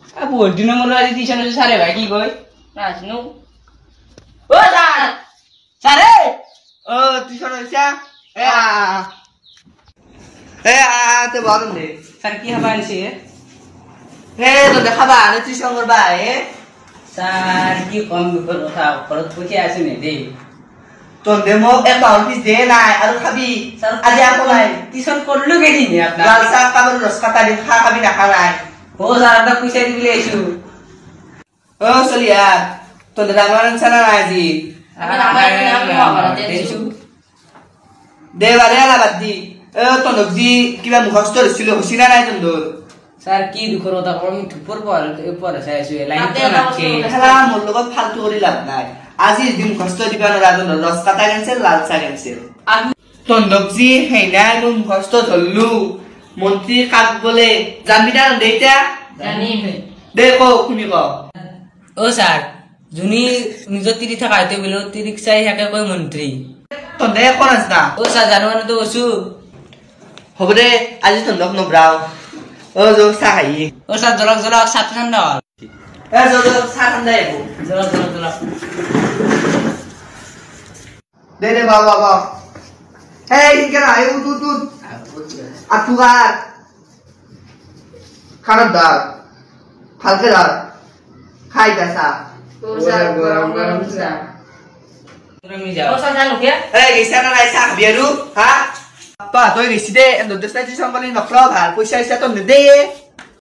বহুত দিনৰ মূৰত আজি টিউচন হৈছে ছাৰে ভাই কি কয় নাজনো ও ছাৰ ছাৰে টিউচন হৈছে তে বল দে ছাৰ কি খাবা আনিছে তো দেখাবা আনে টিউচন কৰবা ছাৰ কি কম দুখৰ কথা ঘৰত পঠিয়াই আছো নে দেই তোন্দে মোক এটা অফিস দে নাই আর খাবি আজি আকো নাই টিউচন করলো কেদিন আপনার লাল শাক কাবর রস কাটা দিন খা খাবি না খা নাই ও স্যার আপনার পয়সা দিবলে আইছো চলিয়া তোন্দে রামায়ণ ছানা নাই আজি দে বারে আলা বাদ দি তোন্দক জি কিবা মুখস্থ হইছিল হসিনা নাই তোন্দর স্যার কি দুখর কথা কম থুপর পর চাইছো লাইন তো নাকি খেলা মোর লগত ফালতু করি লাভ নাই আজি দিন মুখস্থ দিবা নরা তোর রস কাটা গেছে লাল শাক গেছে তোন্দক জি হেইনাই মু মুখস্থ ধরলু মন্ত্রী কাক বলে জানবি না দেইতা জানি দে কো শুনি ক ও স্যার জুনি নিজৰ তিৰি থাকা হতে বলে তিৰিক চাই থাকে কয় মন্ত্ৰী তোন্দে কোন আছ না ও স্যার জানো না তো ওসু হ'ব দে আজি তোন্দক নব্রাও যো চা খাই ও স্যার জলক জলক সাত ঠান্ডা হল যো চা ঠান্ডা আইব জলক জলক জলক দে বাবা এই কেন আয় তু আতুগার খারাপ দার ফালকে দার খাই দাসা ও স্যার গরম গরম চা তুমি যাও ও স্যার জানো কে এই গেছা না নাই চা বিয়ারু হ্যাঁ পা তুই গেছি দে এন্ড দস্তাই টিউশন করলি নকলা ভাল পয়সা ইসা তো নেদে